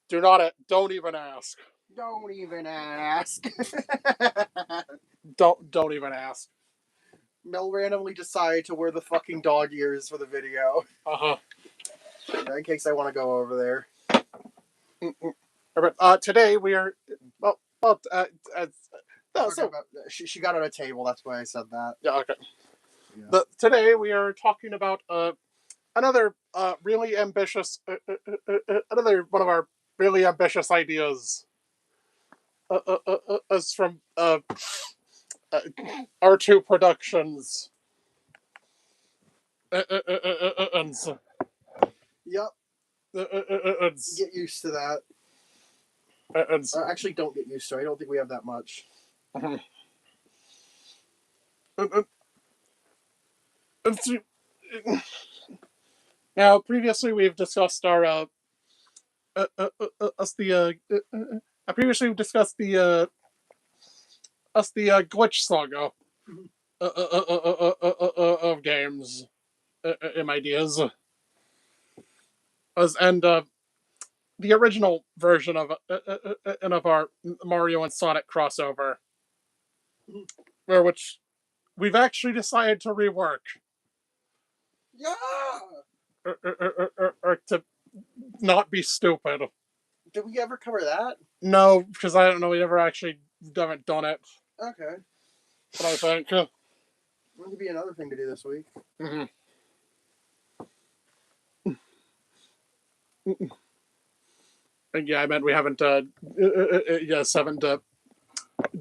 Don't even ask. Don't even ask. Don't even ask. Mel randomly decided to wear the fucking dog ears for the video. In case I want to go over there. Today we are. She got on a table. That's why I said that. Yeah. Okay. Yeah. Today we are talking about another really ambitious, another one of our really ambitious ideas. Is from R2 Productions. And Yep. Get used to that. Actually, don't get used to it. I don't think we have that much. Now, previously we've discussed our previously we've discussed the glitch saga of games and ideas, and the original version of our Mario and Sonic crossover, which we've actually decided to rework. Yeah. Or to not be stupid. Did we ever cover that? No, because I don't know. We never actually haven't done it. Okay. But I think. That could be another thing to do this week. Mm-hmm. Yeah, I meant we haven't. Yes, haven't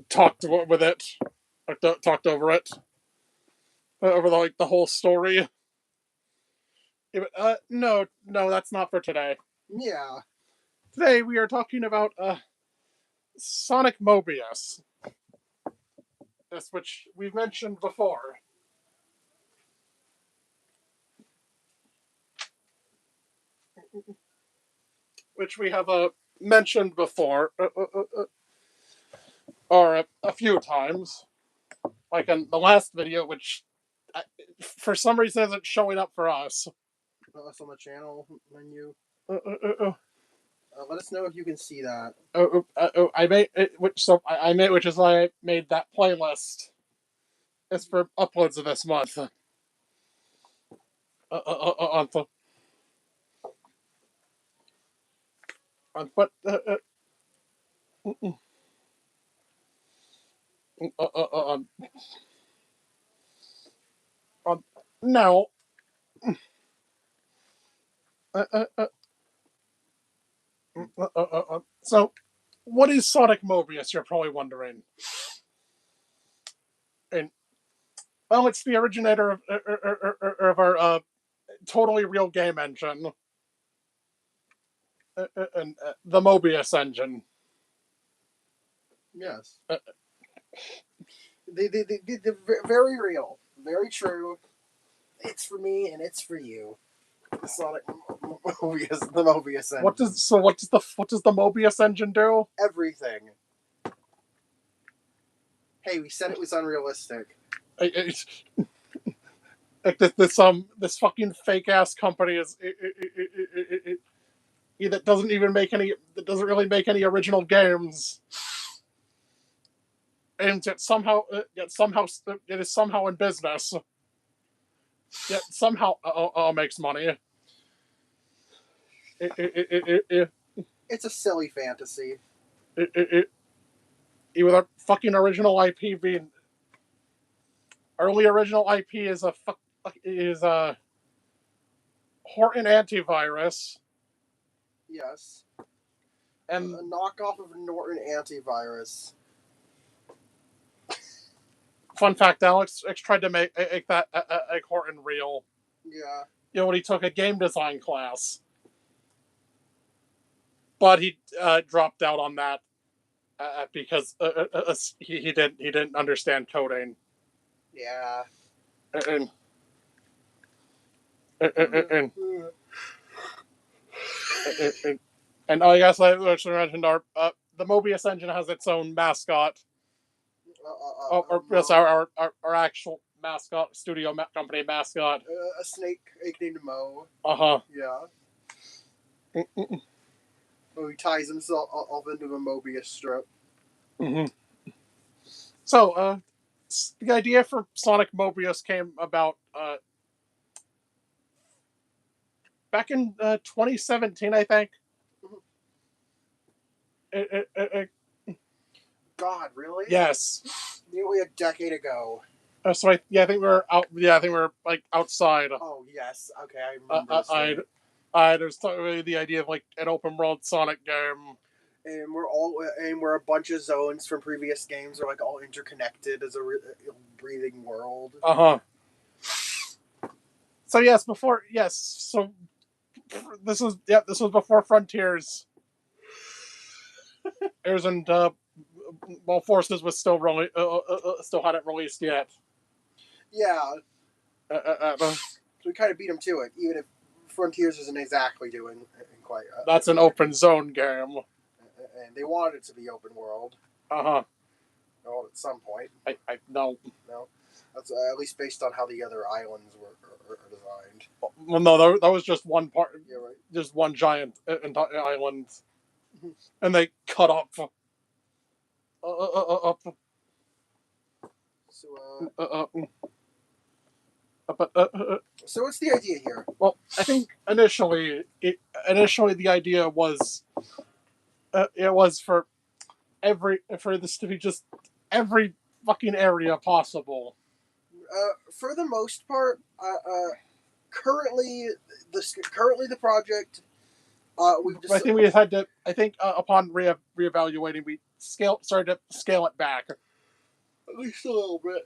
talked with it, or talked over it, over the whole story. Yeah, but, no, that's not for today. Yeah. Today we are talking about Sonic Mobius, this which we've mentioned before. Which we have mentioned before, or a few times, like in the last video, which for some reason isn't showing up for us. Us on the channel menu. Let us know if you can see that. I made it, which is why I made that playlist. It's for uploads of this month. But now, so what is Sonic Mobius? You're probably wondering. And well, it's the originator of our totally real game engine, and the Mobius engine. Yes. They're very real, very true. It's for me and it's for you. The Sonic Mobius, the Mobius engine. What does the Mobius engine do? Everything. Hey, we said it was unrealistic. This fucking fake ass company is that doesn't really make any original games, and it is somehow in business, yet somehow makes money. It's a silly fantasy. With our fucking original IP being early original IP is a Horton antivirus. Yes. And a knockoff of Norton antivirus. Fun fact: Alex tried to make that Horton real. Yeah. You know, when he took a game design class, but he dropped out on that because he didn't understand coding. Yeah. And I guess I should mention the Mobius engine has its own mascot. Our actual mascot, studio company mascot. A snake named Mo. Uh-huh. Yeah. Oh, he ties himself off into a Mobius strip. Mm-hmm. So, the idea for Sonic Mobius came about back in 2017, I think. Mhm. It, it, it, God, really? yes. Nearly a decade ago. So I think we were out. Yeah, I think we were like outside. Oh yes, okay, I remember this thing. There's totally the idea of like an open world Sonic game. And we're a bunch of zones from previous games are like all interconnected as a breathing world. Uh huh. So so this was before Frontiers. Airs and well, Forces was still hadn't released yet. Yeah, So so we kind of beat them to it, even if Frontiers isn't exactly doing quite. that's an open zone game. And they wanted it to be open world. Uh huh. Well, at some point. I no. No, that's at least based on how the other islands are designed. Well, no, that was just one part. Yeah, right. Just one giant island, and they cut up. Up. So, But so what's the idea here? well, I think initially the idea was it was for this to be just every fucking area possible. For the most part, currently the project. I think we had to. I think upon reevaluating, we started to scale it back at least a little bit.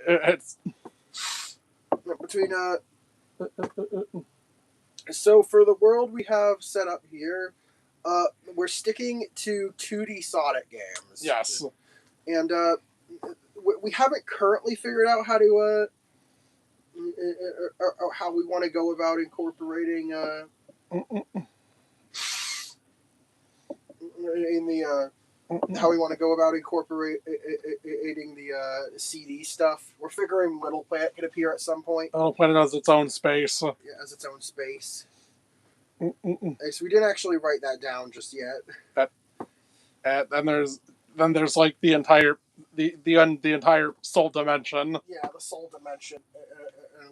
It's between So for the world we have set up here, we're sticking to 2D Sonic games. Yes. And we haven't currently figured out how to how we want to go about incorporating in the how we want to go about incorporating the CD stuff. We're figuring Little Planet could appear at some point. Little Planet has its own space. Yeah, has its own space. So we didn't actually write that down just yet. Then there's like the entire entire Soul Dimension. Yeah, the Soul Dimension,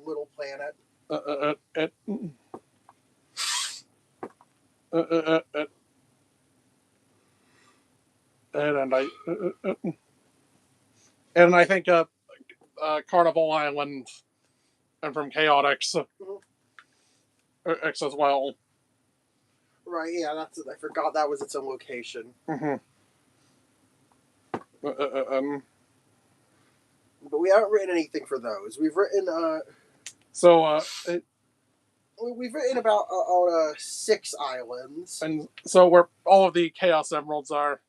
Little Planet. And I think Carnival Island and from Chaotix X as well. Right, yeah, I forgot that was its own location. But we haven't written anything for those. We've written we've written about 6 islands, and so where all of the Chaos Emeralds are.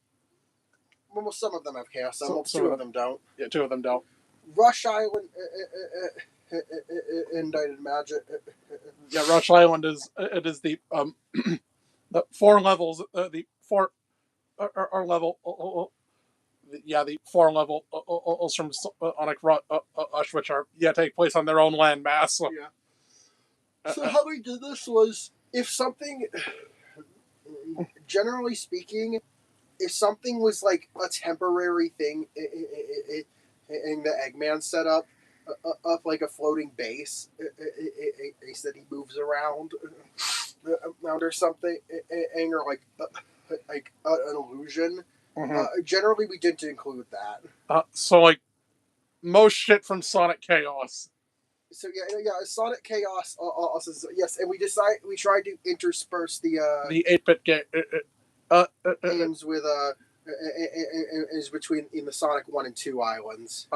Well, some of them have Chaos Emeralds. 2 of them don't. Yeah, 2 of them don't. Rush Island, Indicted Magic. Yeah, Rush Island is the the 4 levels. The 4 are level. The 4 levels from Sonic Rush, which are take place on their own landmass. Yeah. So how we did this was, if something, generally speaking, if something was like a temporary thing in the Eggman setup, up like a floating base, that he moves around or something, or like an illusion. Generally, we didn't include that. So like most shit from Sonic Chaos. So yeah, Sonic Chaos. Yes, and we tried to intersperse the 8-bit game games with is between in the Sonic 1 and 2 islands.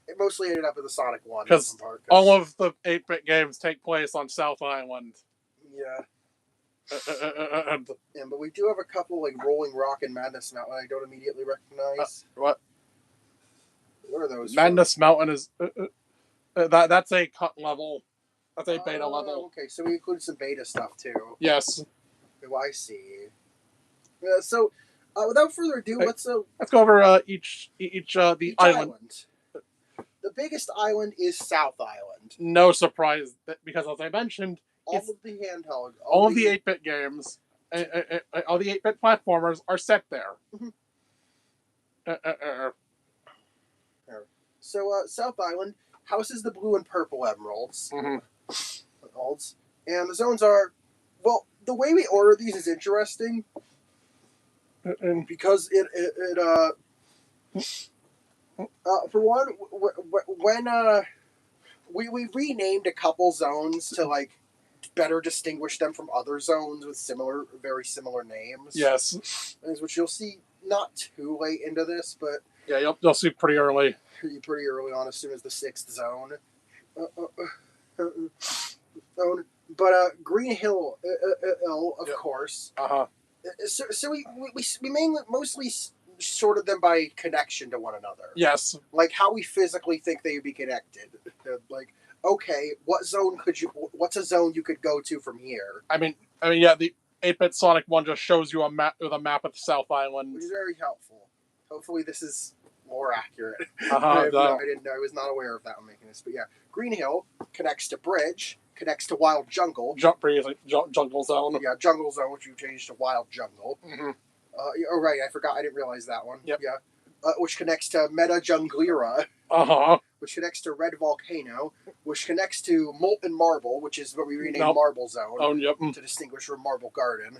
It mostly ended up in the Sonic 1 because all of the 8-bit games take place on South Island. Yeah. But we do have a couple like Rolling Rock and Madness Mountain I don't immediately recognize. What? What are those? Madness Mountain is that's a cut level. That's a beta level. Okay, so we included some beta stuff too. Yes. Oh, I see. So, without further ado, let's go over each the island. The biggest island is South Island. No surprise, because as I mentioned, all of the 8-bit games all the 8-bit platformers are set there. Mhm. Uh, uh, uh, So South Island houses the blue and purple emeralds. mhm. And the zones are, well, the way we order these is interesting And because for one, when we renamed a couple zones to like better distinguish them from other zones with very similar names. yes, Which you'll see not too late into this, but yeah, you'll see pretty early. pretty early on, as soon as the sixth zone. Zone. But Green Hill, of course. Uh-huh. So we mainly mostly sorted them by connection to one another. Yes. Like how we physically think they would be connected. Like, okay, what's a zone you could go to from here? I mean, yeah, the 8-bit Sonic one just shows you a map with a map of the South Island. Which is very helpful. Hopefully this is more accurate. Uh-huh. I didn't know. I was not aware of that when making this. But yeah, Green Hill connects to Bridge, connects to Wild Jungle. Jungle Zone. Yeah, Jungle Zone, which you changed to Wild Jungle. Mm-hmm. Oh, right, I forgot. I didn't realize that one. Yep. Yeah. Which connects to Meta Junglera. Uh-huh. Which connects to Red Volcano. Which connects to Molten Marble, which is what we renamed Marble Zone. Oh, yep. To distinguish from Marble Garden.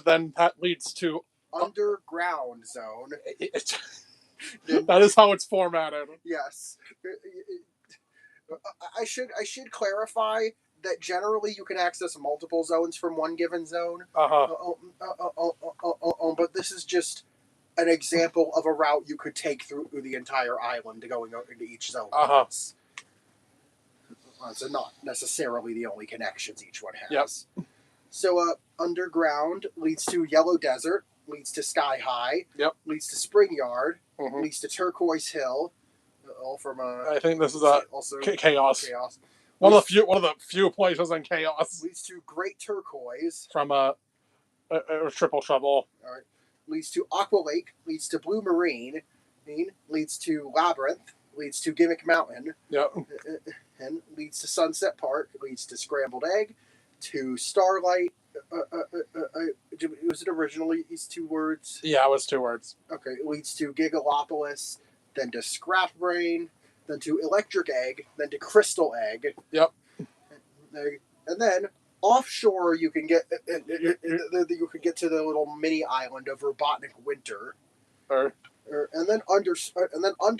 Then that leads to Underground Zone. That is how it's formatted. Yes. I should clarify that generally you can access multiple zones from one given zone. But this is just an example of a route you could take through the entire island going into each zone. So not necessarily the only connections each one has. Yep. So Underground leads to Yellow Desert, leads to Sky High, yep, leads to Spring Yard, mm-hmm, leads to Turquoise Hill, all from I think this is also Chaos. Chaos. One of the few places in Chaos. Leads to Great Turquoise from a Triple Trouble. All right. Leads to Aqua Lake, leads to Blue Marine, leads to Labyrinth, leads to Gimmick Mountain, yep, and leads to Sunset Park, leads to Scrambled Egg, to Starlight. Was it originally these two words? Yeah, it was 2 words. Okay, it leads to Gigalopolis, then to Scrap Brain, then to Electric Egg, then to Crystal Egg. Yep. And then offshore, you can get to the little mini island of Robotnik Winter. And then under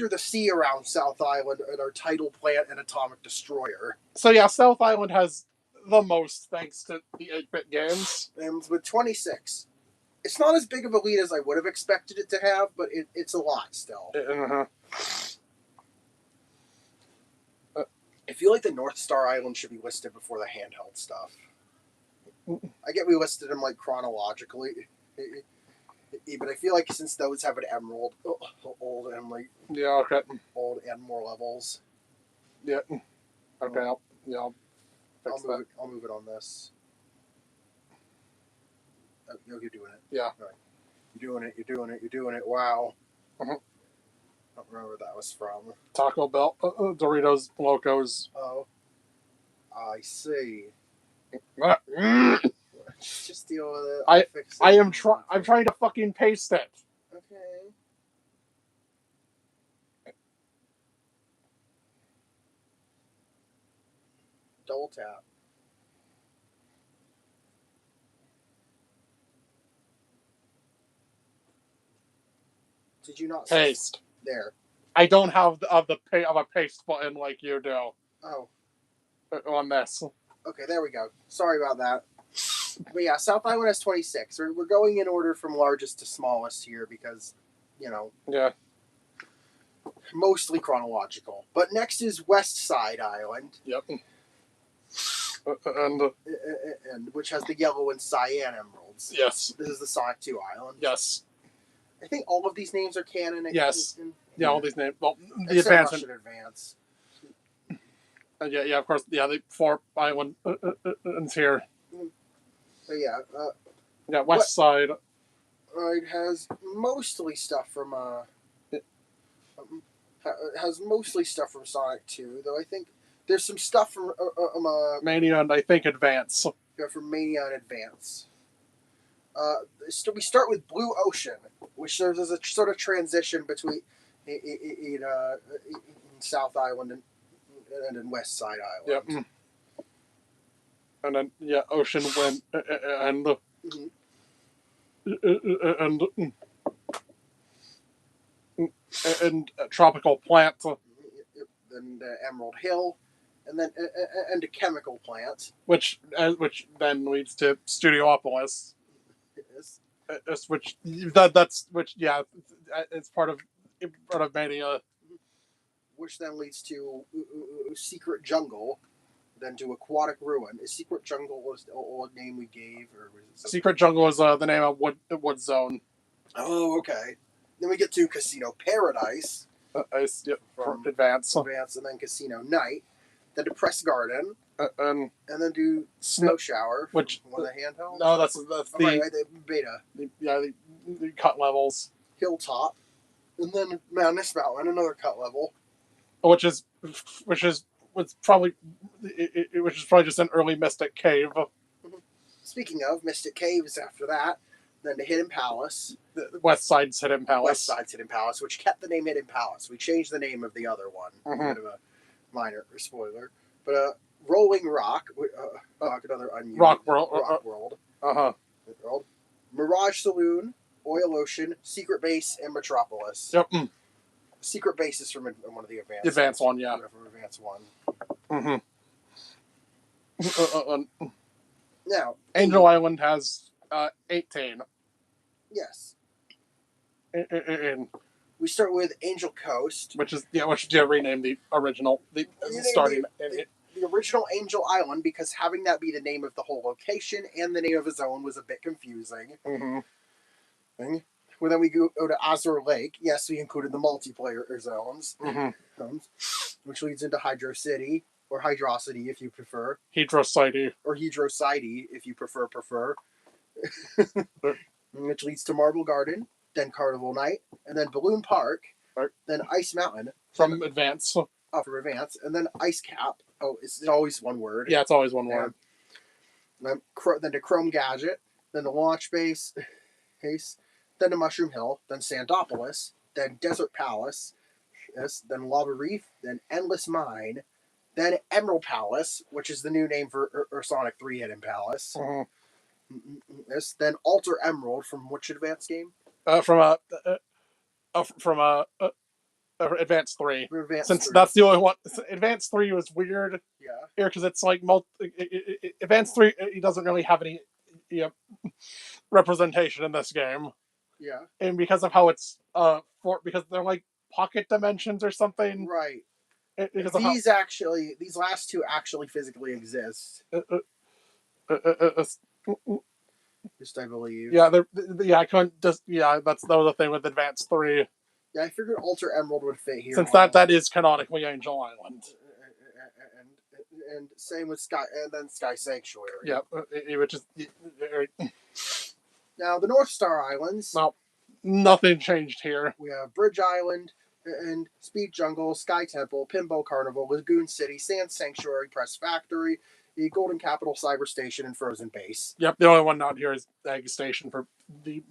the sea around South Island are Tidal Plant and Atomic Destroyer. So yeah, South Island has the most thanks to the 8-bit games. And with 26. It's not as big of a lead as I would have expected it to have, but it's a lot still. Uh-huh. I feel like the North Star Island should be listed before the handheld stuff. I get we listed them like chronologically, but I feel like since those have an emerald, old and like old and more levels. Yeah. Okay. I'll move it on this. Oh, you're doing it. Yeah. All right. You're doing it. Wow. Uh-huh. I don't remember where that was from. Taco Bell, Doritos, Locos. Oh. I see. Just deal with it. I'm trying to fucking paste it. Okay. Double tap. Did you not paste? There. I don't have a paste button like you do. Oh. On this. Okay, there we go. Sorry about that. But yeah, South Island has 26. We're going in order from largest to smallest here because, Yeah. Mostly chronological. But next is West Side Island. Yep. And which has the yellow and cyan emeralds. Yes. This is the Sonic 2 Island. Yes. I think all of these names are canon. Yes. Yeah, all these names. Well, the Except Advance. Yeah, of course. Yeah, the 4 islands here. But yeah. Yeah, West Side. It has mostly stuff from Sonic 2, though I think there's some stuff from Mania and I think Advance. Yeah, from Mania and Advance. We start with Blue Ocean, which serves as a sort of transition between in South Island and in West Side Island. Yep. And then ocean, wind, and and and tropical plants, Then Emerald Hill, and then and a chemical plant, which then leads to Studiopolis. yes. It's part of Mania, Which then leads to Secret Jungle, then to Aquatic Ruin. Is Secret Jungle was the old name we gave, or was it Secret Jungle is the name of Wood Zone. Oh, okay. Then we get to Casino Paradise. From Advance. Advance, and then Casino Night. Then Depressed Garden. And then do Snow Shower. Which one of the handhelds? No, that's the the beta. The cut levels. Hilltop. And then Madness Mountain, another cut level. Which is probably just an early Mystic Cave. Speaking of Mystic Caves, after that, then the Hidden Palace. The West Side's Hidden Palace. West Side's Hidden Palace, which kept the name Hidden Palace. We changed the name of the other one. Kind of a minor spoiler. But Rolling Rock, another unusual. Rock World. World. Mirage Saloon, Oil Ocean, Secret Base, and Metropolis. Yep. Secret Base is from one of the advanced. Advanced one, yeah. From Advanced one. Now, Angel Island has 18. Yes. And we start with Angel Coast, which renamed the original the original Angel Island, because having that be the name of the whole location and the name of a zone was a bit confusing. Well, then we go to Azure Lake. Yes, we included the multiplayer zones, which leads into Hydro City, or Hydrocity if you prefer. Hydrocity. Or Hydrocity if you prefer. Which leads to Marble Garden, then Carnival Night, and then Balloon Park, then Ice Mountain. From Advance. From Advance, and then Ice Cap. Oh, it's always one word. Yeah, it's always one word. Then the Chrome Gadget, then the Launch Base, then the Mushroom Hill, then Sandopolis, then Desert Palace, then Lava Reef, then Endless Mine, then Emerald Palace, which is the new name for Sonic 3 Hidden Palace. Then Alter Emerald from which Advanced game? From Advanced 3. Since that's the only one. Advanced 3 was weird. Yeah. Here, because it's like Advanced 3. It doesn't really have any representation in this game. Yeah. And because of how it's because they're like pocket dimensions or something. Right. These last two actually physically exist. Just I believe. Yeah, I couldn't just. Yeah, that was the thing with Advanced 3. Yeah, I figured Alter Emerald would fit here. Since that is canonically Angel Island. And same with Sky, and then Sky Sanctuary. Yeah, which is. Now, the North Star Islands. Well, nothing changed here. We have Bridge Island, and Speed Jungle, Sky Temple, Pinball Carnival, Lagoon City, Sand Sanctuary, Press Factory, the Golden Capital Cyber Station, and Frozen Base. Yep, the only one not here is Egg Station for the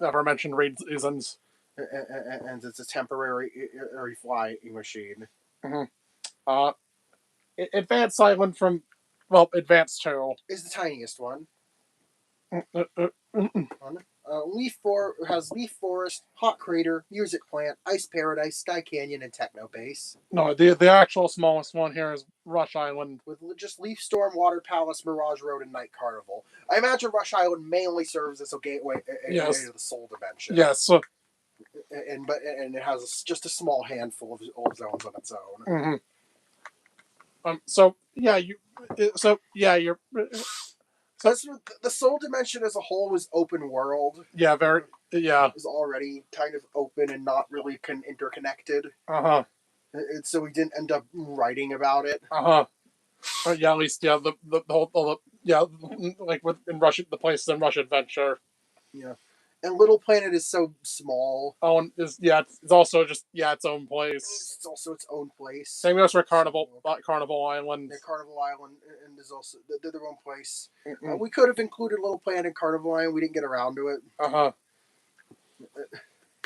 aforementioned reasons. And it's a temporary flying machine. Advanced Island from, Advanced 2. Is the tiniest one. Has Leaf Forest, Hot Crater, Music Plant, Ice Paradise, Sky Canyon, and Techno Base. No, the actual smallest one here is Rush Island. With just Leaf Storm, Water Palace, Mirage Road, and Night Carnival. I imagine Rush Island mainly serves as a gateway to the Soul Dimension. Yes. And it has just a small handful of old zones on its own. The Soul Dimension as a whole was open world. Yeah, very. Yeah. It was already kind of open and not really interconnected. And so we didn't end up writing about it. Yeah, at least the whole like in Rush, the places in Rush Adventure. Yeah, And Little Planet is so small. Oh, and it's also just its own place. It's also its own place. Same goes for Carnival Island. Yeah, Carnival Island and is also they're their own place. We could have included Little Planet and Carnival Island. We didn't get around to it.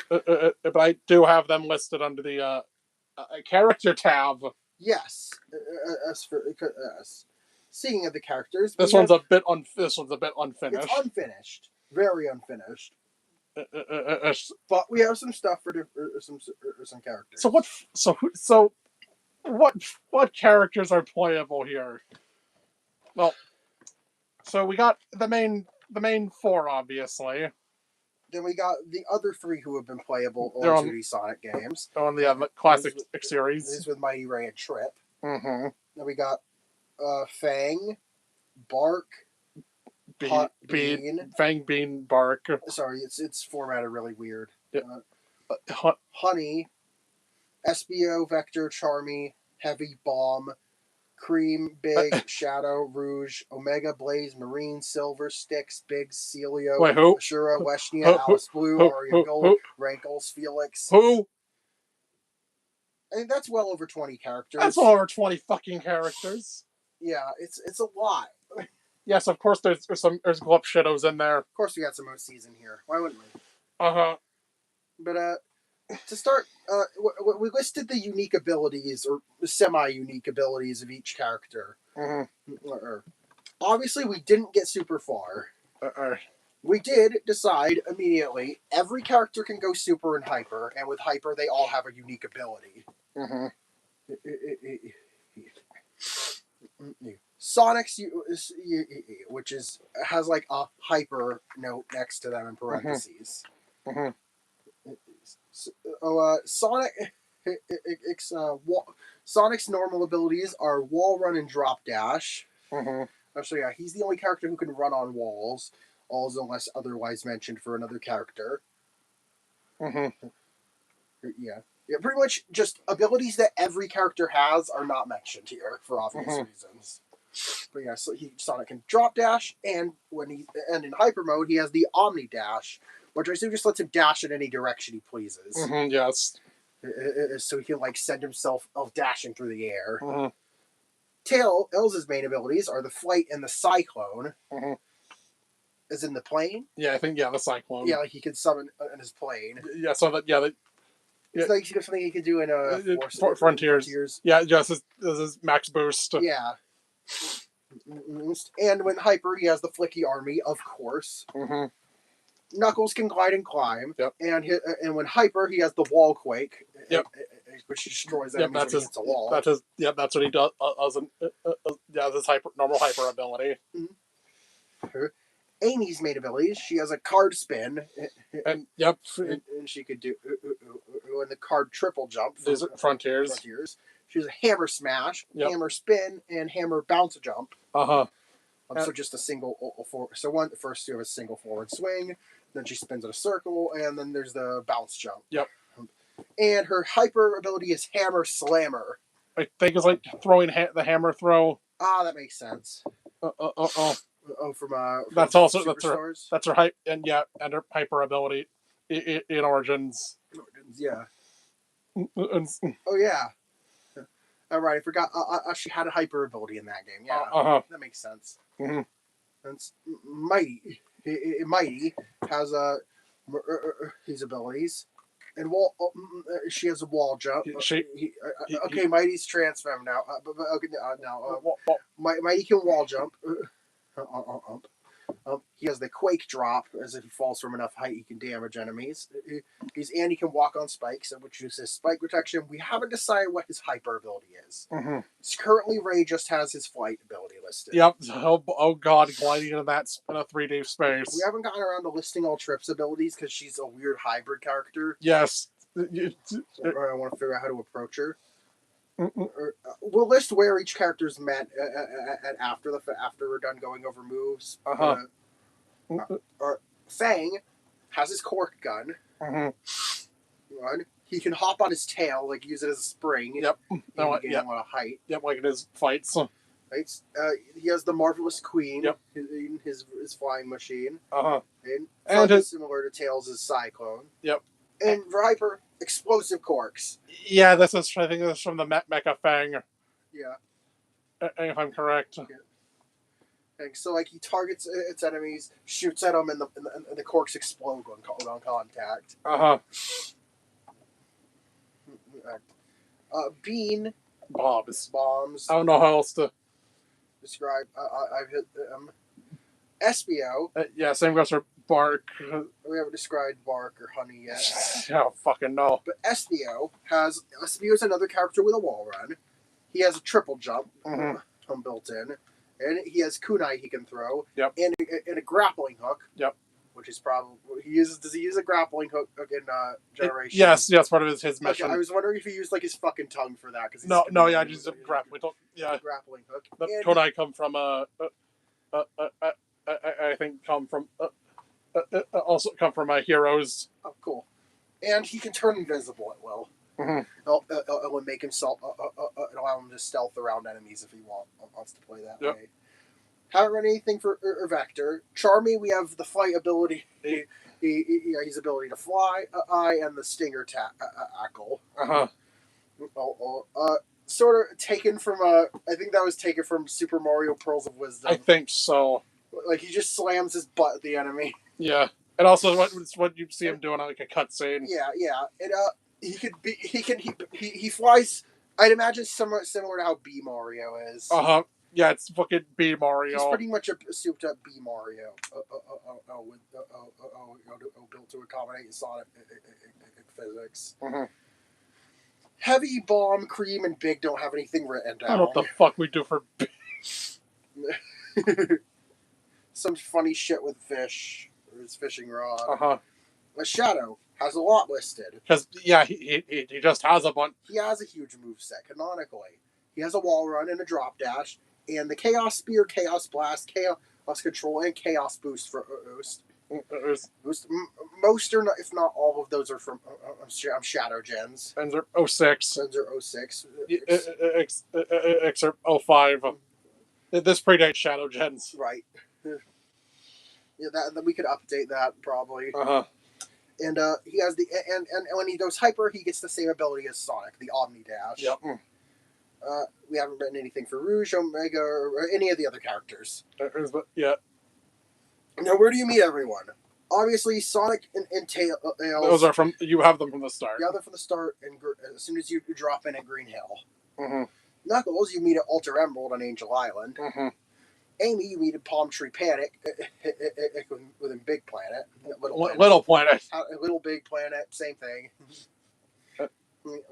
But I do have them listed under the character tab. Yes, speaking of the characters, this one's a bit unfinished. It's unfinished, very unfinished. But we have some stuff for some characters. What characters are playable here? Well, so we got the main four, obviously. Then we got the other three who have been playable on 2D Sonic games. On the classic series. This is with Mighty Ray and Trip. Mm-hmm. Then we got Fang, Bark, Bean. Fang, Bean, Bark. Sorry, it's formatted really weird. Yeah. Honey, SBO, Vector, Charmy, Heavy, Bomb, Cream, Big, Shadow, Rouge, Omega, Blaze, Marine, Silver, Sticks, Big, Celio, Ashura, Weshnia, Alice Blue, Aria Gold, Rankles, Felix. Who? I think that's well over 20 characters. That's well over 20 fucking characters. Yeah, it's a lot. Yes, of course there's Glup Shadows in there. Of course we got some OCs in here. Why wouldn't we? But to start, we listed the unique abilities or semi-unique abilities of each character. Obviously, we didn't get super far. We did decide immediately every character can go super and hyper, and with hyper, they all have a unique ability. Sonic's, which has like a hyper note next to them in parentheses. Sonic's normal abilities are wall run and drop dash. Actually, yeah, he's the only character who can run on walls, unless otherwise mentioned for another character. Yeah, pretty much just abilities that every character has are not mentioned here for obvious reasons. But yeah, so Sonic can drop dash, and in hyper mode he has the Omni dash, which I assume just lets him dash in any direction he pleases. Yes. So he can like send himself dashing through the air. Tails' main abilities are the Flight and the Cyclone. As in the plane? Yeah, I think the Cyclone. Yeah, like he can summon in his plane. Yeah, so that it's like something he can do in Frontiers. Yeah, just this is max boost. Yeah. And when hyper, he has the Flicky Army, of course. Knuckles can glide and climb. Yep. And when hyper, he has the Wall Quake. Yep. Which destroys enemies when he hits a wall. That's what he does. This normal hyper ability. Amy's main abilities, she has a card spin. And she could do and the card triple jump. These are Frontiers. She has a hammer smash, hammer spin, and hammer bounce jump. So just a single the first two have a single forward swing, then she spins in a circle, and then there's the bounce jump. And her hyper ability is Hammer Slammer. I think it's like throwing the hammer throw. That makes sense. That's her hype and her hyper ability in Origins. Yeah. Oh yeah. All right, I forgot. She had a hyper ability in that game. Yeah, that makes sense. That's Mighty. Mighty has his abilities, and she has a wall jump. Mighty's transform now. Mighty can wall jump. He has the Quake drop, as if he falls from enough height, he can damage enemies. He can walk on spikes, which uses spike protection. We haven't decided what his hyper ability is. Currently, Ray just has his flight ability listed. Yep. Oh god, gliding in a 3D space. We haven't gotten around to listing all Trip's abilities because she's a weird hybrid character. Yes. I want to figure out how to approach her. We'll list where each character's met after we're done going over moves. Fang has his cork gun. He can hop on his tail, like use it as a spring. Yep. A lot of height. Yep, like in his fights. Right? He has the Marvelous Queen, Yep. his flying machine. Uh-huh. And And similar to Tails' Cyclone. Yep. And Viper, Explosive Corks. Yeah, I think this is from the Mecha Fang. Yeah. If I'm correct. Yeah. And so, like, he targets its enemies, shoots at them, and the corks explode on contact. Uh-huh. Bean. Bombs. I don't know how else to describe. I've hit Espio. Yeah, same goes for Bark. We haven't described Bark or Honey yet. I don't fucking know. But Espio is another character with a wall run. He has a triple jump built in, and he has kunai he can throw. Yep. And a grappling hook. Yep. Which is probably does he use a grappling hook in Generation? Yes, part of his mission. Okay, I was wondering if he used like his fucking tongue for that because I just a grappling hook. Yeah, grappling hook. The kunai come from I think also come from heroes. Oh, cool. And he can turn invisible at will. It will make himself allow him to stealth around enemies if he wants to play that way. Haven't run anything for Vector. Charmy, we have the flight ability. His ability to fly, and the stinger tackle. Sort of taken from I think that was taken from Super Mario Pearls of Wisdom. I think so. Like he just slams his butt at the enemy. Yeah, and also what you see him doing on like a cutscene. Yeah, and he flies. I'd imagine somewhat similar to how B Mario is. Yeah, it's fucking B Mario. He's pretty much a souped up B Mario. Built to accommodate Sonic physics. Heavy, Bomb, Cream, and Big don't have anything written down. I don't know what the fuck we do for Big. Some funny shit with fish or his fishing rod. A Shadow has a lot listed. Because he just has a bunch. He has a huge moveset canonically. He has a wall run and a drop dash. And the Chaos Spear, Chaos Blast, Chaos Control, and Chaos Boost for Oost. Most, or not, if not all of those are from Shadow Gens. And they're 06. And they're 06. X are 05. This predates Shadow Gens. Right. Yeah, that we could update that probably. And he has and when he goes hyper, he gets the same ability as Sonic, the Omni Dash. Yep. We haven't written anything for Rouge, Omega, or any of the other characters. Yeah. Now, where do you meet everyone? Obviously, Sonic and Tails. Those are from. You have them from the start. Yeah, they're from the start, and as soon as you drop in at Green Hill. Knuckles, you meet at Alter Emerald on Angel Island. Amy, you meet at Palm Tree Panic within Big Planet. Little Planet. Little Big Planet, same thing.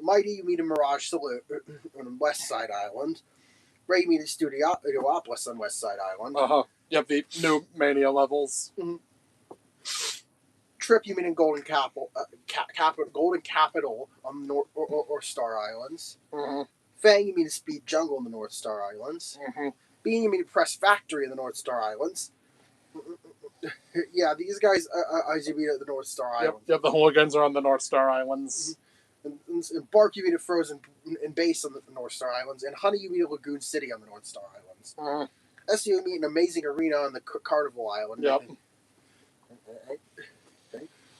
Mighty, you meet in Mirage Salute on West Side Island. Ray, you meet in Studiopolis on West Side Island. Yep, the new Mania levels. Trip, you meet in Golden Capital on the North Star Islands. Fang, you meet in Speed Jungle in the North Star Islands. Bean, you meet in Press Factory in the North Star Islands. Yeah, these guys, as you meet at the North Star Islands. Yep, the hooligans are on the North Star Islands. And Bark, you meet at Frozen and Base on the North Star Islands. And Honey, you meet at Lagoon City on the North Star Islands. SU, you meet an Amazing Arena on the Carnival Island. Yep.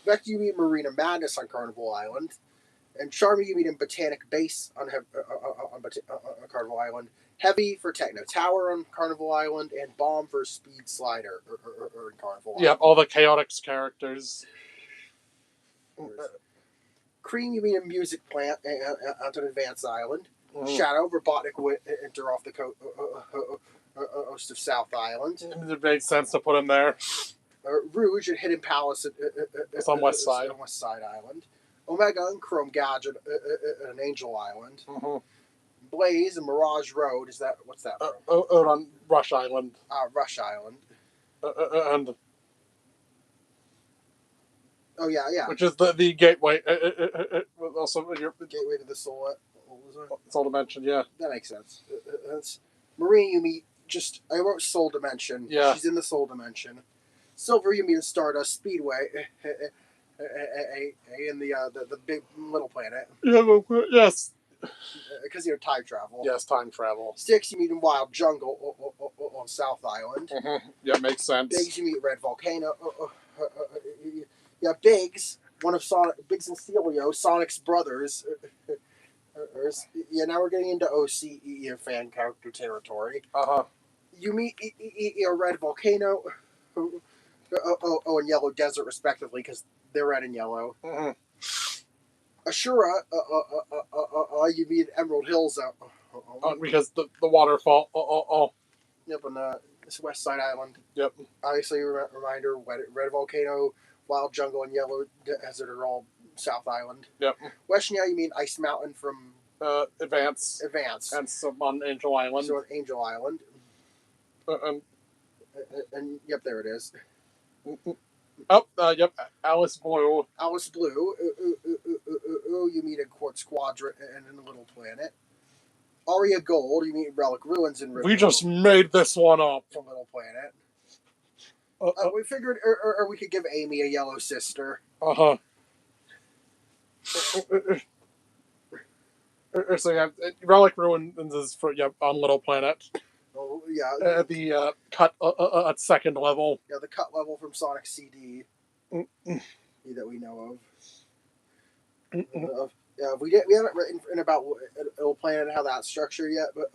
Vector, you meet Marina Madness on Carnival Island. And Charmy, you meet in Botanic Base on Carnival Island. Heavy for Techno Tower on Carnival Island. And Bomb for Speed Slider on Carnival Island. Yep, all the Chaotix characters. Cream, you meet in Music Plant on Advance Island. Shadow, Robotnik would enter off the coast of South Island. It makes sense to put him there. Rouge and Hidden Palace it's on West Side. On West Side Island. Omega and Chrome Gadget on Angel Island. Blaze and Mirage Road. What's that from? On Rush Island. Rush Island. And oh yeah. Which is the gateway. Also, your gateway to the Soul. Soul Dimension. Yeah, that makes sense. That's Marine. You meet I wrote Soul Dimension. Yeah, she's in the Soul Dimension. Silver, you meet in Stardust Speedway. In the big little planet. Yeah, yes. because time travel. Yes, time travel. Sticks, you meet in Wild Jungle on South Island. Mm-hmm. Yeah, makes sense. Biggs, you meet Red Volcano. Yeah, Biggs, one of Biggs and Celio, Sonic's brothers. Yeah, now we're getting into OCE fan character territory. You meet Red Volcano, and Yellow Desert, respectively, because they're red and yellow. Mm-hmm. Ashura, you meet Emerald Hills. Because the waterfall. Yep, on this West Side Island. Yep. Obviously, reminder: Red Volcano, Wild Jungle, and Yellow Desert are all South Island. Yep. Westnia, you mean Ice Mountain from Advance. And some on Angel Island. So on Angel Island. And yep, there it is. Yep. Alice Blue. Alice Blue. You meet a Quartz Quadrant and a Little Planet. Aria Gold, you meet Relic Ruins in River. We just made this one up. From Little Planet. We figured, or we could give Amy a yellow sister. So yeah, Relic Ruins is for on Little Planet. Oh yeah. The cut at second level. Yeah, the cut level from Sonic CD that we know of. Yeah, we haven't written about Little Planet and how that's structured yet, but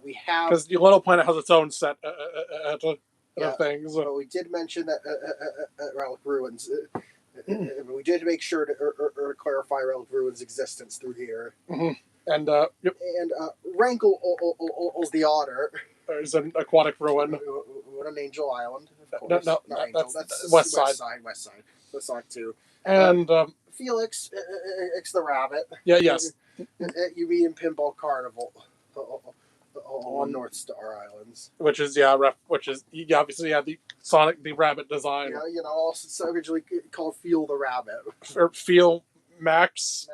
we have, because Little Planet has its own set of things. But we did mention that Relic Ruins. We did make sure to clarify Relic Ruins' existence through here. Mm-hmm. And Rankle's the otter. There's an aquatic ruin. What on Angel Island? Of course. No, not Angel. That's West Side. West Side. West Side 2. And Felix, it's the rabbit. Yeah, yes. You meet in Pinball Carnival on North Star Islands. Which is obviously the Sonic the Rabbit design. Yeah, also originally called Feel the Rabbit. Or Feel Max.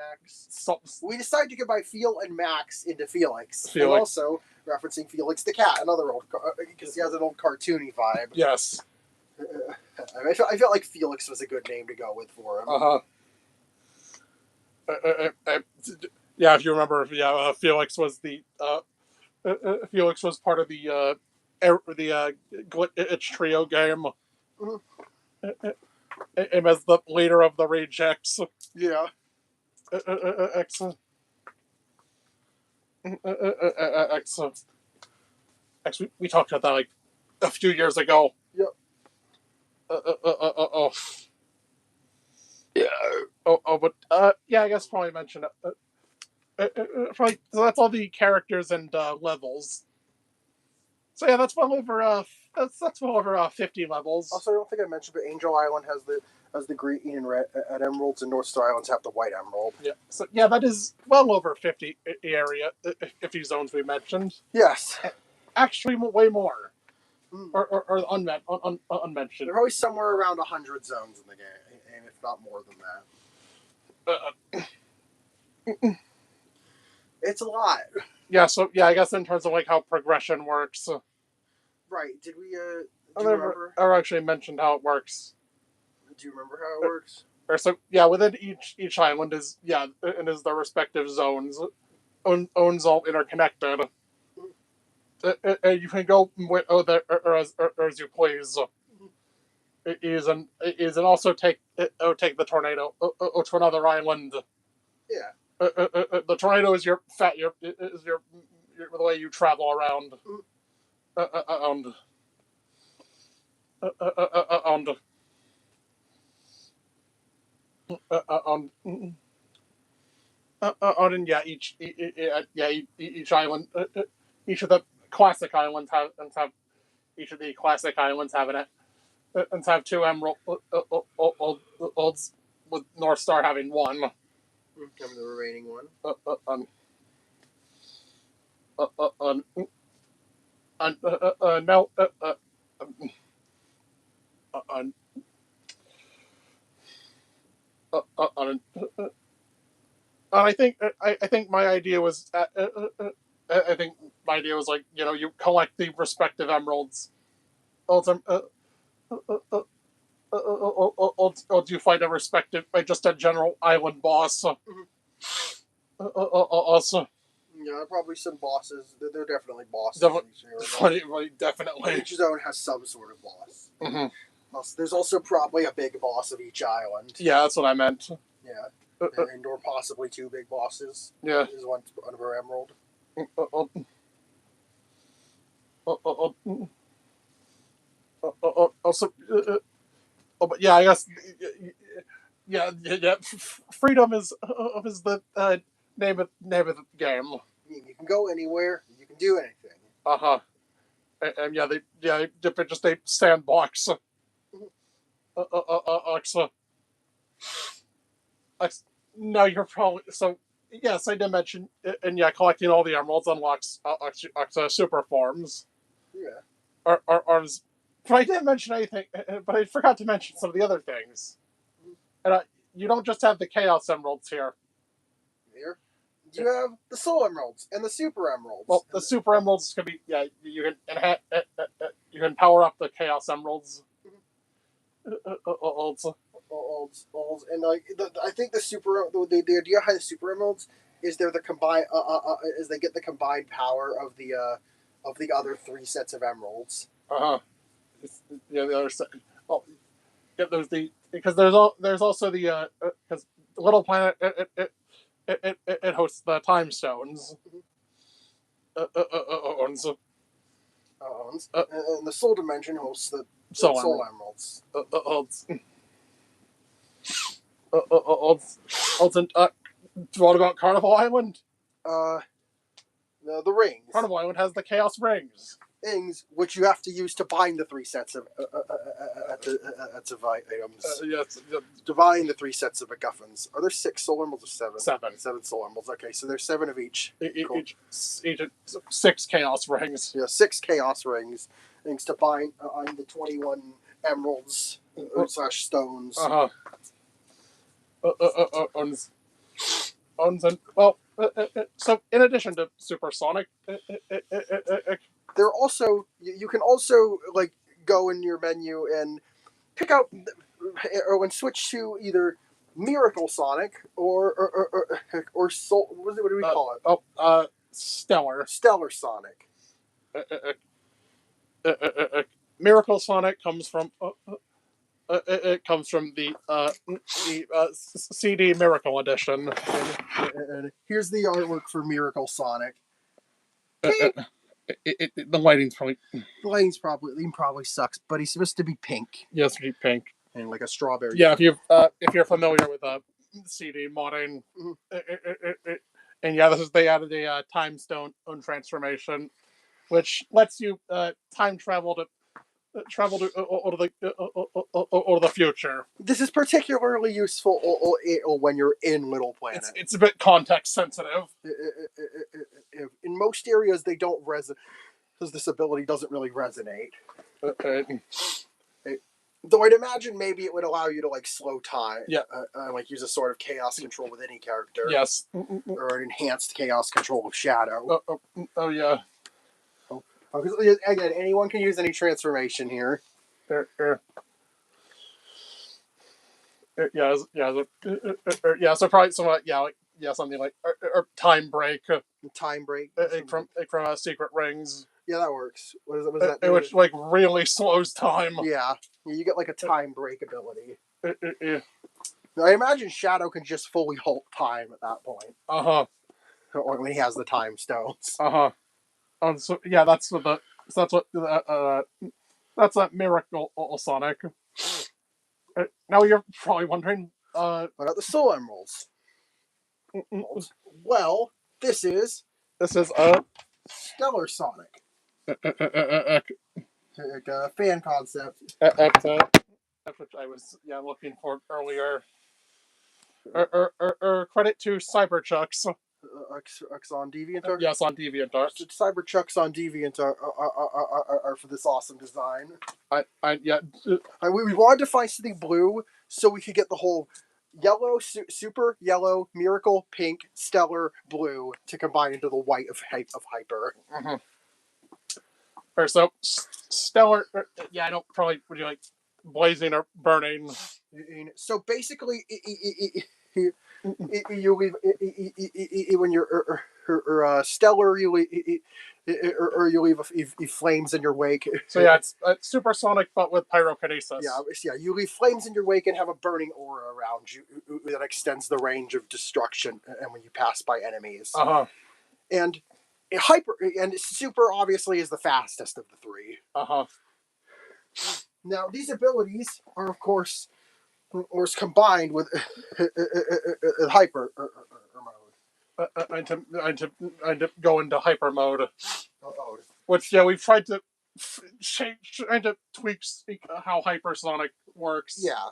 We decided to combine Feel and Max into Felix. Felix. And also referencing Felix the cat, another old, because he has an old cartoony vibe. Yes. I felt like Felix was a good name to go with for him. Yeah, if you remember, Felix was Felix was part of the Glitch Trio game. Him as the leader of the Rage X. Yeah. X. We talked about that like a few years ago. Yep. Yeah. I guess probably mention it. Probably, so that's all the characters and levels. So yeah, that's well over that's well over 50 levels. Also, I don't think I mentioned, but Angel Island has the green and red emeralds, and North Star Islands have the white emerald. Yeah. So yeah, that is well over 50 area 50 zones we mentioned. Yes. Actually, way more. Or unmentioned. There are always somewhere around 100 zones in the game, and if not more than that. It's a lot. Yeah, so I guess in terms of like how progression works. Right. Did we do I you remember? never actually mentioned how it works. Do you remember how it works? Or so yeah, within each island is and is the respective zones. Owns all interconnected. You can go with as you please. It is and also take the tornado to another island. Yeah. The tornado is the way you travel around. Each island, each of the classic islands have each of the classic islands have and have two emeralds with North Star having one. I'm the remaining one. I think my idea was like you collect the respective emeralds. Or do you fight a respective just a general island boss? Also, Yeah, probably some bosses. They're definitely bosses in each area. definitely. Each zone has some sort of boss. Mm-hmm. There's also probably a big boss of each island. Yeah, that's what I meant. Yeah. And or possibly two big bosses. Yeah. Is one per emerald. Also, but yeah, I guess. Yeah. Freedom is the name of the game. You can go anywhere. You can do anything. Uh-huh. And they just a sandbox. No, you're probably so. Yes, I did mention, and yeah, collecting all the emeralds unlocks super forms. Yeah. Arms. But I didn't mention anything. But I forgot to mention some of the other things. And you don't just have the Chaos Emeralds here. Here, you have the Soul Emeralds and the Super Emeralds. Well, the Super Emeralds can be you can power up the Chaos Emeralds. And like I think the idea behind the Super Emeralds is they're the combined is they get the combined power of the other three sets of emeralds. Yeah, the other set. Oh, yeah, because there's also the because Little Planet it hosts the Time Stones. Owns. And the Soul Dimension hosts the Soul Emeralds. What about Carnival Island? The rings. Carnival Island has the Chaos Rings. Which you have to use to bind the three sets of items. Yes. To bind the three sets of MacGuffins. Are there 6 Soul Emeralds or 7? 7. 7 Soul Emeralds. Okay, so there's 7 of each. Cool. Each 6 Chaos Rings. Yeah, 6 Chaos Rings. Things to bind on the 21 emeralds / stones. So in addition to Supersonic, there also you can also like go in your menu and pick out or switch to either Miracle Sonic or Soul. What do we call it? Stellar Sonic. Miracle Sonic comes from. It comes from the CD Miracle Edition. And here's the artwork for Miracle Sonic. The lighting's probably. The lighting's probably sucks, but he's supposed to be pink. Yes, he's pink and like a strawberry. Yeah, if you're familiar with CD modding, and yeah, they added a time stone transformation, which lets you time travel to the future. This is particularly useful when you're in Little Planet. It's a bit context sensitive. In most areas, they don't resonate because this ability doesn't really resonate. Though I'd imagine maybe it would allow you to like slow time. Yeah. Like use a sort of chaos control with any character. Yes. Or an enhanced chaos control of Shadow. Oh yeah. Again, anyone can use any transformation here. So probably something like time break. Time break from Secret Rings. Yeah, that works. What is that? Which like really slows time. Yeah, you get like a time break ability. Now, I imagine Shadow can just fully halt time at that point. Or when he has the time stones. So yeah, that's that Miracle Sonic. Now you're probably wondering, what about the Soul Emeralds? Well, this is Stellar Sonic. Like a fan concept. That's what I was looking for earlier. Credit to Cyberchucks. On DeviantArt? Yes, on DeviantArt. Cyberchucks on DeviantArt are for this awesome design. We wanted to find something blue so we could get the whole yellow, super yellow, miracle, pink, stellar, blue to combine into the white of Hyper. Or so stellar. I don't probably would you like blazing or burning. So basically, you leave when you're stellar. You leave, or you leave flames in your wake. So yeah, it's supersonic, but with pyrokinesis. Yeah. You leave flames in your wake and have a burning aura around you that extends the range of destruction. And when you pass by enemies, and super obviously is the fastest of the three. Now these abilities are of course combined with hyper mode. I go into hyper mode. Which we've tried to trying to tweak how hypersonic works. Yeah.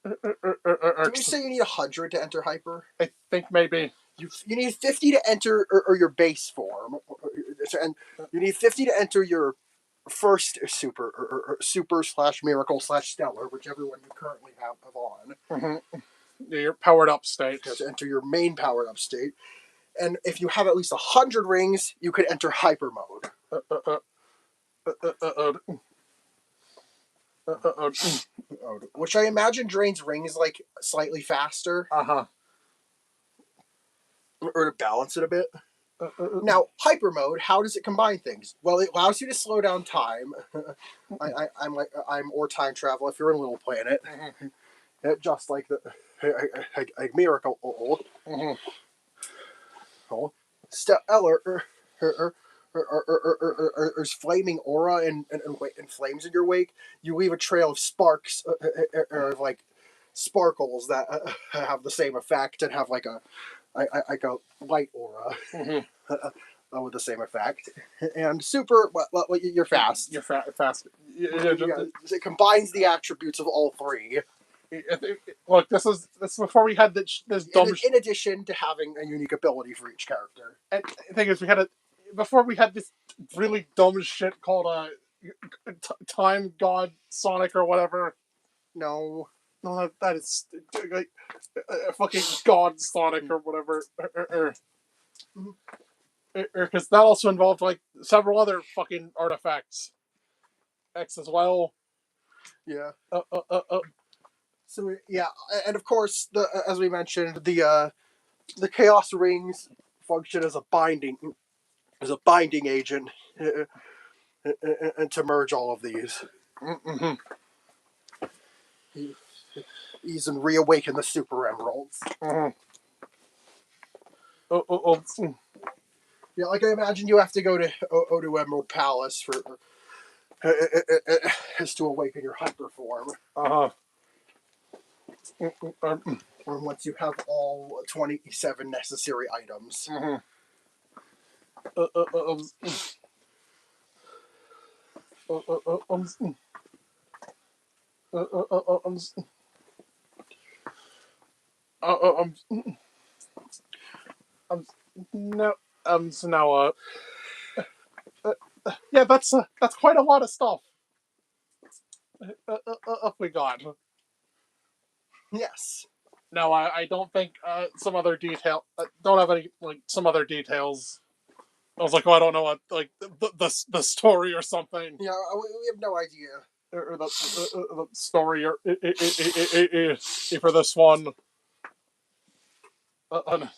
Did we say you need 100 to enter hyper? I think maybe. You need 50 to enter or your base form, and you need 50 to enter your first super or super / miracle / stellar, whichever one you currently have on. Your powered up state. To enter your main powered up state, and if you have at least 100 rings, you could enter hyper mode. Which I imagine drains rings like slightly faster. Or to balance it a bit. Now, hyper mode, how does it combine things? Well, it allows you to slow down time. I'm or time travel if you're in a little planet. Just like the miracle. Stellar or flaming aura and flames in your wake. You leave a trail of sparks or like sparkles that have the same effect and have like a light aura with the same effect. And super, well, you're fast. You're fast. It combines the attributes of all three. Look, this is before we had this dumb. In addition to having a unique ability for each character. And the thing is, before we had this really dumb shit called Time God Sonic or whatever. No, that is like fucking God Sonic or whatever. Because that also involved like several other fucking artifacts. X as well. Yeah. So yeah, and of course, as we mentioned, the Chaos Rings function as a binding agent, and to merge all of these. Ease and reawaken the Super Emeralds. Yeah, like I imagine you have to go to Odo Emerald Palace for is to awaken your hyper form. Or once you have all 27 necessary items. So now, yeah, that's quite a lot of stuff. Up we got. Yes. No, I don't think some other detail. Don't have any like some other details. I was like, oh, I don't know what like the story or something. Yeah, we have no idea. Or the story or for this one. Because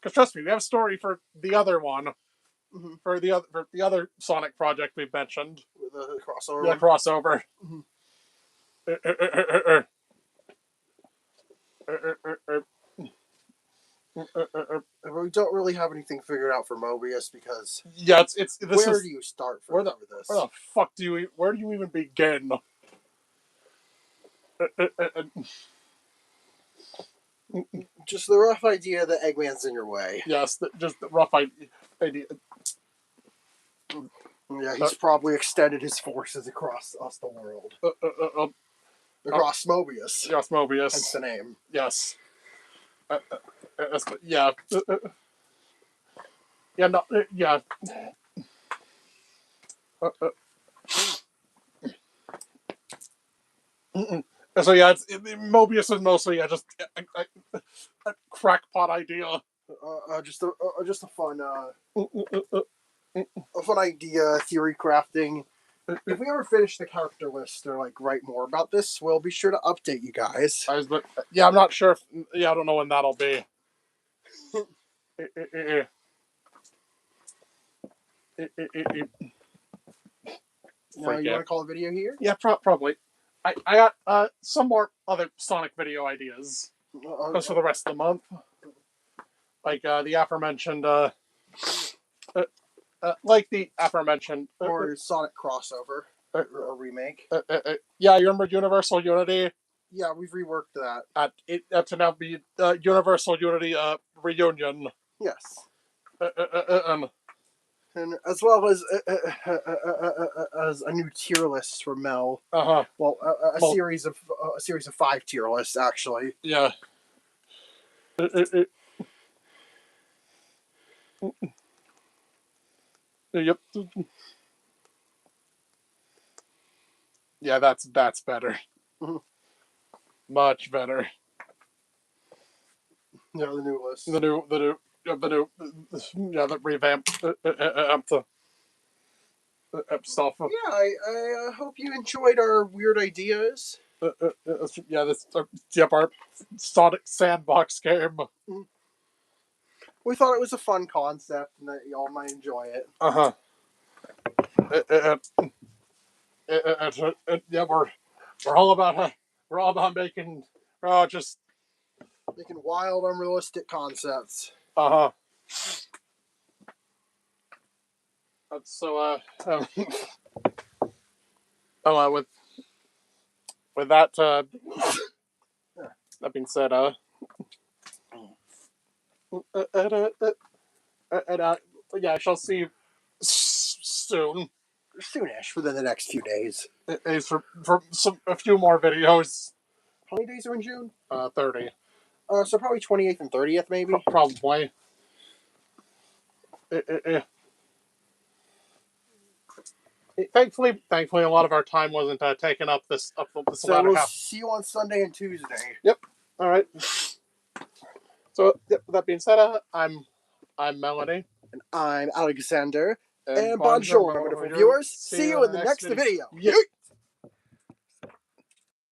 trust me, we have a story for the other one. For the other Sonic project we've mentioned. The crossover. Yeah, crossover. We don't really have anything figured out for Mobius because it's where do you start for this? Where the fuck where do you even begin? Just the rough idea that Eggman's in your way. Yes, just the rough idea. Yeah, he's probably extended his forces across the world. Across Mobius. Across Mobius. Hence the name. Yes. Yeah. Yeah, no, yeah. So yeah, Mobius is mostly just a crackpot idea. Just a fun idea, theory crafting, If we ever finish the character list or like write more about this, we'll be sure to update you guys. Yeah, I'm not sure if. Yeah, I don't know when that'll be. Now, you want to call a video here? Yeah, probably. I got some more other Sonic video ideas just for the rest of the month, like the aforementioned like the aforementioned or Sonic crossover or remake. Yeah, you remember Universal Unity? Yeah, we've reworked that. It to now be Universal Unity reunion. Yes. And as well as a new tier list for Mel. Well, a series of 5 tier lists actually. Yeah. Yep. Yeah, that's better. Much better. Yeah, the new list. The new. Yeah, the revamped stuff. Yeah, I hope you enjoyed our weird ideas. Yeah, this our Sonic Sandbox game. We thought it was a fun concept and that y'all might enjoy it. Yeah, we're all about making just making wild, unrealistic concepts. So with that that being said, yeah, I shall see you soon. Soonish, within the next few days. Is for a few more videos. How many days are in June? 30. So probably 28th and 30th, maybe. Probably. Thankfully, a lot of our time wasn't taken up this so latter we'll half. See you on Sunday and Tuesday. Yep. All right. So that being said, I'm Melanie. And I'm Alexander. And bonjour, my wonderful viewers. See you in the next video. Yep.